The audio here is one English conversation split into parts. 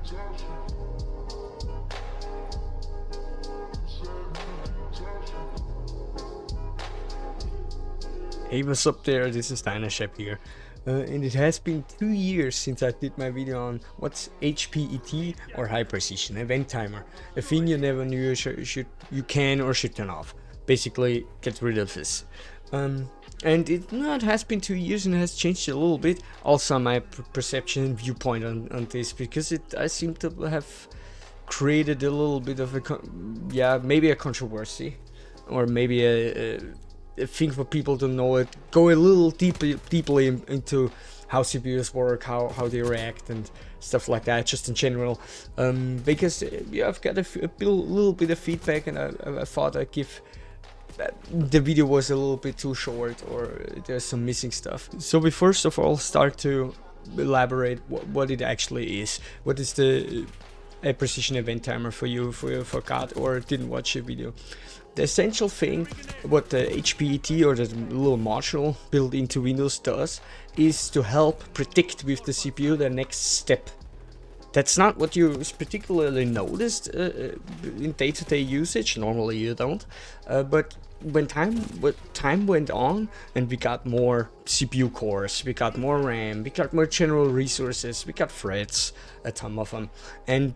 Hey, what's up there? This is Dynashep here. And it has been 2 years since I did my video on what's HPET or High Precision Event Timer, a thing you never knew you can or should turn off. Basically, get rid of this. And it has been 2 years and it has changed a little bit. Also, my perception and viewpoint on this, because I seem to have created a little bit of maybe a controversy, or maybe a thing for people to know it, go a little deeply into how CPUs work, how they react and stuff like that, just in general, because I've got a little bit of feedback, and I thought I'd give the video was a little bit too short, or there's some missing stuff. So we first of all start to elaborate what it actually is. What is the precision event timer for you forgot or didn't watch the video? The essential thing, what the HPET or the little module built into Windows does, is to help predict with the CPU the next step. That's not what you particularly noticed in day-to-day usage. Normally you don't, but when time went on and we got more CPU cores, we got more RAM, we got more general resources, we got threads, a ton of them, and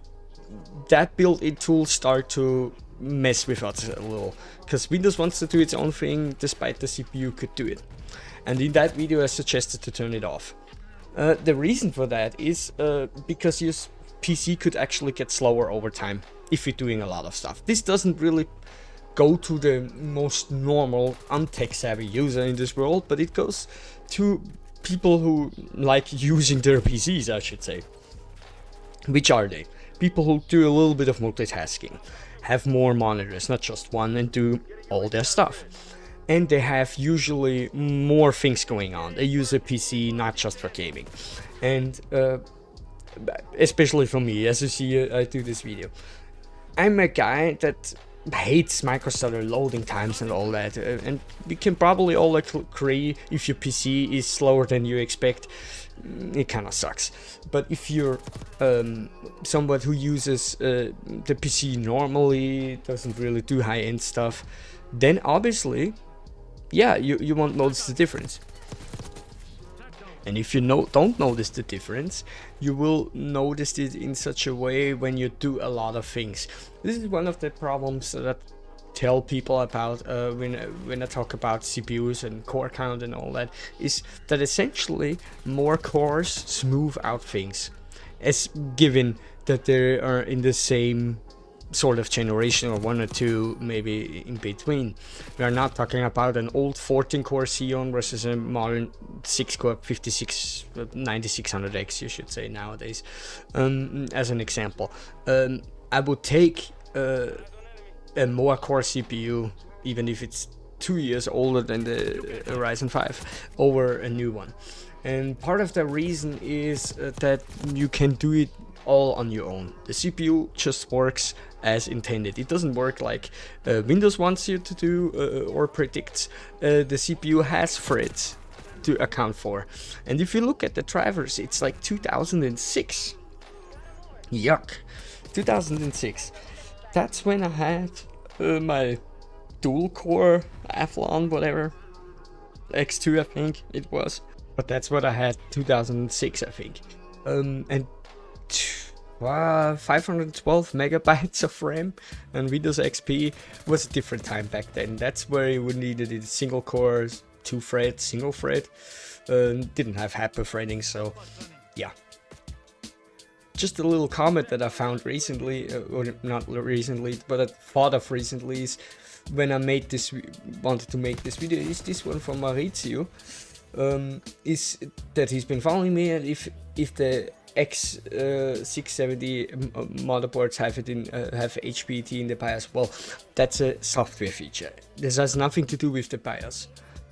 that built-in tools start to mess with us a little, because Windows wants to do its own thing despite the CPU could do it. And in that video I suggested to turn it off. The reason for that is because your PC could actually get slower over time if you're doing a lot of stuff. This doesn't really go to the most normal untech savvy user in this world, but it goes to people who like using their PCs, I should say. Which are they? People who do a little bit of multitasking, have more monitors, not just one, and do all their stuff. And they have usually more things going on. They use a PC not just for gaming. And especially for me, as you see, I do this video. I'm a guy that hates microstarter loading times and all that, and we can probably all agree if your PC is slower than you expect, it kind of sucks. But if you're someone who uses the PC normally, doesn't really do high-end stuff, then obviously, yeah, you won't notice the difference. And if you don't notice the difference, you will notice it in such a way when you do a lot of things. This is one of the problems that I tell people about when I talk about CPUs and core count and all that, is that essentially more cores smooth out things, as given that they are in the same sort of generation, or one or two maybe in between. We are not talking about an old 14-core Xeon versus a modern 6-core 9600X, you should say nowadays, as an example. I would take a more core CPU, even if it's 2 years older than the Ryzen 5, over a new one. And part of the reason is that you can do it all on your own. The CPU just works as intended. It doesn't work like Windows wants you to do or predicts. The CPU has threads to account for. And if you look at the drivers, it's like 2006. Yuck. 2006. That's when I had my dual core Athlon, whatever. X2 I think it was. But that's what I had 2006 I think. And 512 megabytes of RAM, and Windows XP was a different time back then. That's where you would needed it single core, 2 thread, single thread. Didn't have hyper-threading, so yeah. Just a little comment that I found recently, or not recently, but I thought of recently, is when I wanted to make this video, is this one from Maurizio. Is that he's been following me, and if the X670 motherboards have HPET in the BIOS, well, that's a software feature. This has nothing to do with the BIOS.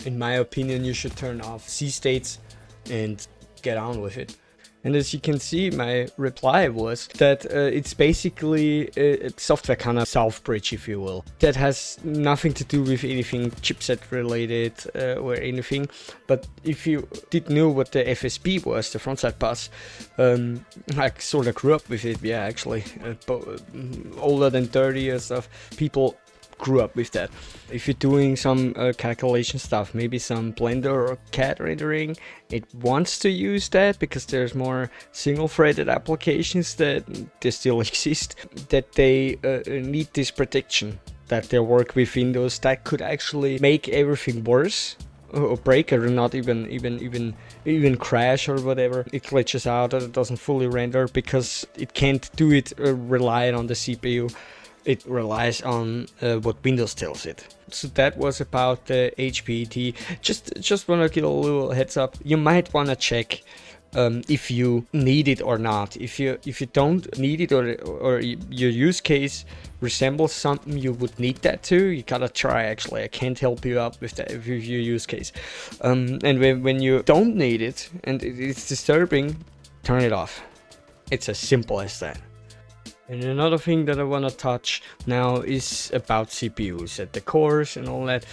In my opinion, you should turn off C states and get on with it. And as you can see, my reply was that it's basically a software kind of soft bridge, if you will, that has nothing to do with anything chipset related or anything. But if you did know what the FSB was, the frontside bus, I sort of grew up with it. Yeah, actually, older than 30 or stuff, people grew up with that. If you're doing some calculation stuff, maybe some Blender or CAD rendering, it wants to use that because there's more single-threaded applications that they still exist, that they need this protection, that they work with Windows that could actually make everything worse or break or not even crash or whatever. It glitches out or it doesn't fully render because it can't do it relying on the CPU. It relies on what Windows tells it. So that was about the HPET. Just want to give a little heads up. You might want to check if you need it or not. If you don't need it or your use case resembles something you would need that to, you gotta try. Actually, I can't help you out with that with your use case. And when you don't need it and it's disturbing, turn it off. It's as simple as that. And another thing that I want to touch now is about CPUs at the cores and all that.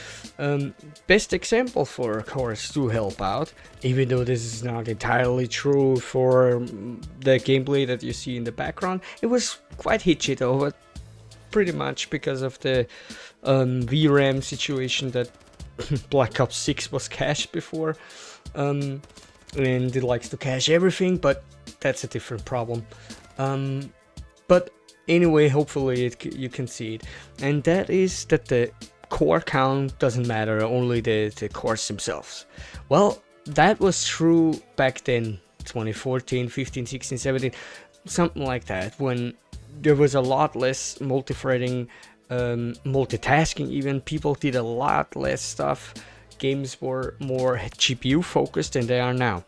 Best example for cores to help out, even though this is not entirely true for the gameplay that you see in the background. It was quite hitchy though, but pretty much because of the VRAM situation that Black Ops 6 was cached before. And it likes to cache everything, but that's a different problem. But anyway, hopefully you can see it. And that is that the core count doesn't matter, only the cores themselves. Well, that was true back then, 2014, 15, 16, 17, something like that, when there was a lot less multi-threading, multitasking even. People did a lot less stuff. Games were more GPU focused than they are now.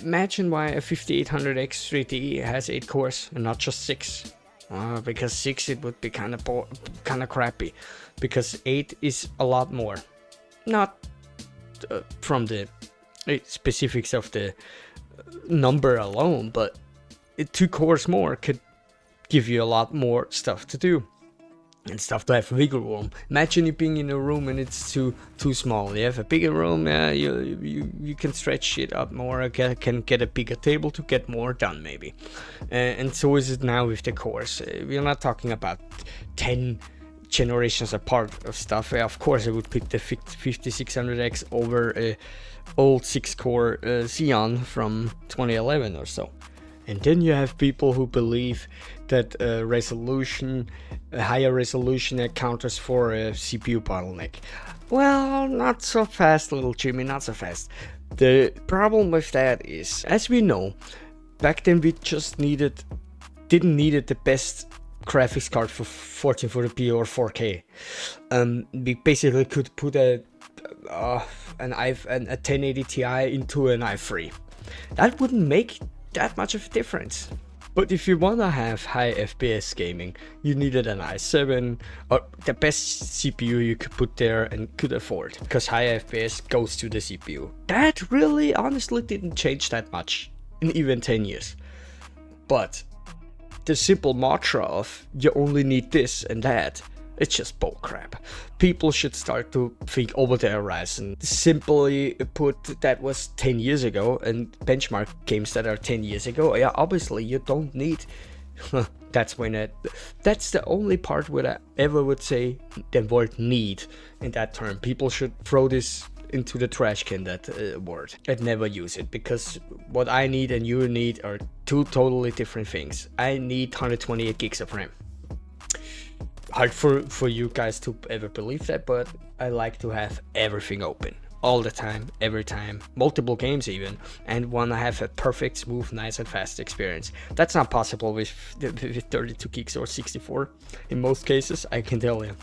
Imagine why a 5800X 3D has 8 cores and not just 6. Because 6 it would be kind of crappy. Because 8 is a lot more. Not from the specifics of the number alone, but 2 cores more could give you a lot more stuff to do. And stuff to have wiggle room. Imagine you being in a room and it's too small. You have a bigger room, you can stretch it up more, can get a bigger table to get more done maybe. And so is it now with the cores. We're not talking about 10 generations apart of stuff. Of course I would pick the 5600X over a old 6-core Xeon from 2011 or so. And then you have people who believe that a higher resolution accounts for a CPU bottleneck. Well, not so fast, little Jimmy, not so fast. The problem with that is, as we know, back then we just didn't need the best graphics card for 1440p or 4K. We basically could put a 1080 Ti into an i3. That wouldn't make that much of a difference. But if you want to have high FPS gaming, you needed an i7 or the best CPU you could put there and could afford, because high FPS goes to the CPU. That really honestly didn't change that much in even 10 years. But the simple mantra of you only need this and that, it's just bullcrap. People should start to think over the horizon. Simply put, that was 10 years ago, and benchmark games that are 10 years ago, yeah, obviously you don't need. That's the only part where I ever would say the word need in that term. People should throw this into the trash can, that word, and never use it, because what I need and you need are two totally different things. I need 128 gigs of RAM. Hard for you guys to ever believe that, but I like to have everything open all the time, every time, multiple games even, and want to have a perfect, smooth, nice and fast experience. That's not possible with 32 gigs or 64 in most cases, I can tell you.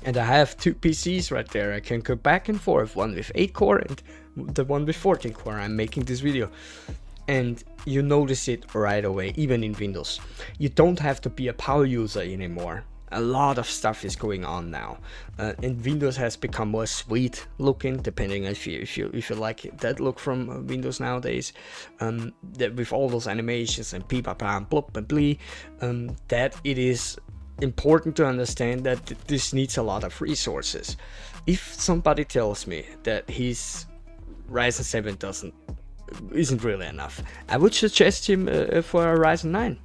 And I have 2 PCs right there. I can go back and forth, one with 8 core and the one with 14 core. I'm making this video. And you notice it right away, even in Windows. You don't have to be a power user anymore. A lot of stuff is going on now, and Windows has become more sweet looking, depending if you like that look from Windows nowadays. That with all those animations and beep bam blop and blee, that it is important to understand that this needs a lot of resources. If somebody tells me that his Ryzen 7 isn't really enough, I would suggest him for a Ryzen 9.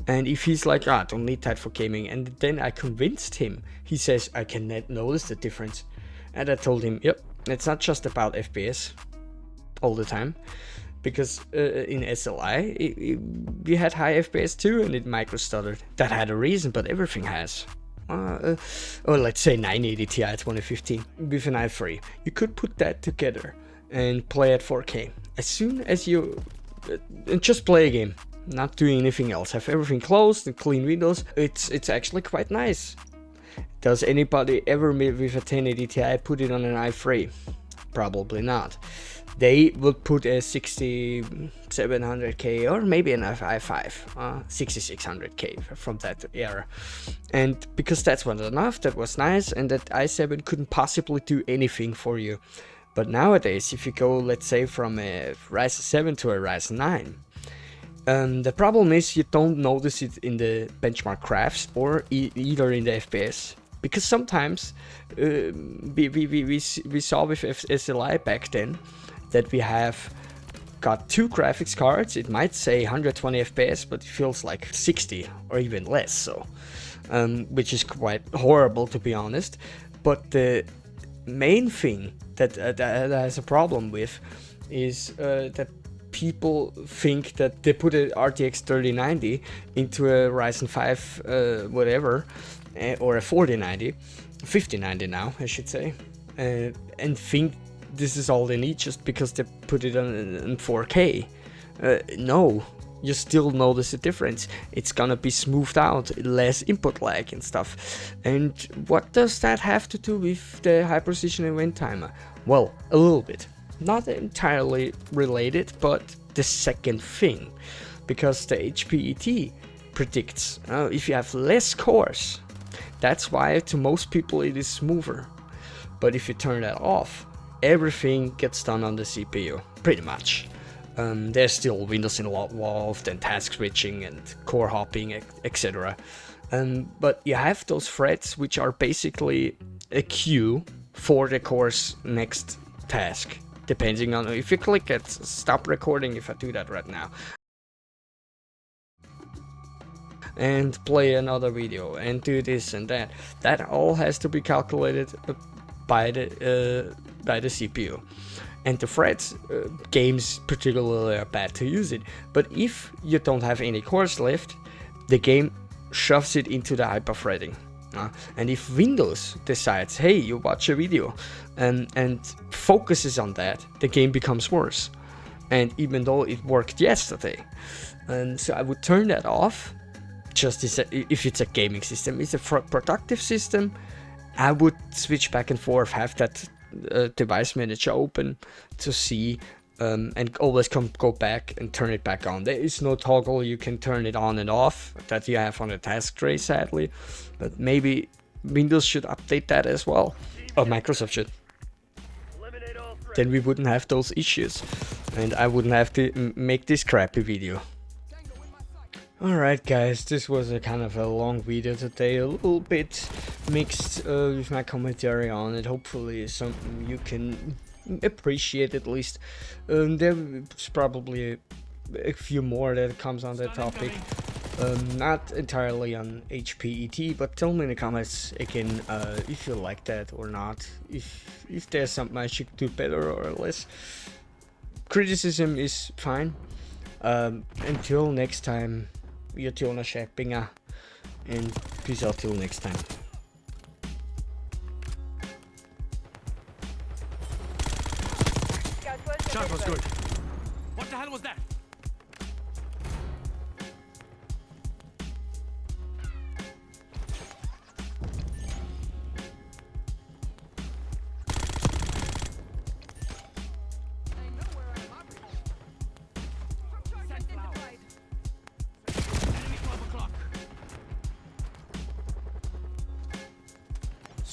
And if he's like, I don't need that for gaming, and then I convinced him, he says, I can notice the difference. And I told him, yep, it's not just about FPS all the time, because in SLI, we had high FPS too, and it micro stuttered. That had a reason, but everything has. Or let's say 980 Ti 2015 with an i3. You could put that together and play at 4K. As soon as you just play a game, not doing anything else, have everything closed and clean windows, it's actually quite nice. Does anybody ever with a 1080 Ti put it on an i3? Probably not. They would put a 6700K or maybe an i5 6600K from that era, and because that's not enough, that was nice, and that i7 couldn't possibly do anything for you. But nowadays, if you go, let's say, from a Ryzen 7 to a Ryzen 9, the problem is you don't notice it in the benchmark graphs or either in the FPS, because sometimes we saw with SLI back then that we have got two graphics cards. It might say 120 FPS, but it feels like 60 or even less, so which is quite horrible, to be honest. But the main thing that has a problem with is that people think that they put a RTX 3090 into a Ryzen 5 whatever, or a 5090 now I should say, and think this is all they need just because they put it on 4K. No, you still notice a difference. It's gonna be smoothed out, less input lag and stuff. And what does that have to do with the high precision event timer? Well, a little bit. Not entirely related, but the second thing, because the HPET predicts if you have less cores, that's why to most people it is smoother. But if you turn that off, everything gets done on the CPU, pretty much. There's still Windows involved and task switching and core hopping, etc. But you have those threads which are basically a queue for the core's next task, depending on if you click at stop recording, if I do that right now, and play another video and do this and that, that all has to be calculated by the CPU. And the threads, games particularly are bad to use it, but if you don't have any cores left, the game shoves it into the hyperthreading. And if Windows decides, hey, you watch a video and focuses on that, the game becomes worse. And even though it worked yesterday, and so I would turn that off. Just if it's a gaming system. It's a productive system, I would switch back and forth, have that device manager open to see, and always go back and turn it back on. There is no toggle you can turn it on and off that you have on the task tray, sadly, but maybe Windows should update that as well, or Microsoft should. Then we wouldn't have those issues, and I wouldn't have to make this crappy video. Alright guys, this was a kind of a long video today, a little bit mixed with my commentary on it. Hopefully something you can appreciate at least. There's probably a few more that comes on that topic, not entirely on HPET, but tell me in the comments again if you like that or not, if there's something I should do better or less. Criticism is fine. Until next time, jag tillhör Köpinga, and peace out till next time. Shot was good. What the hell was that?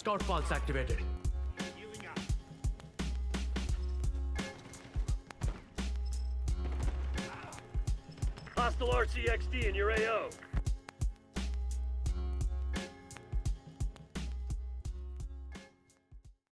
Scout pulse activated. Hostile RCXD in your AO.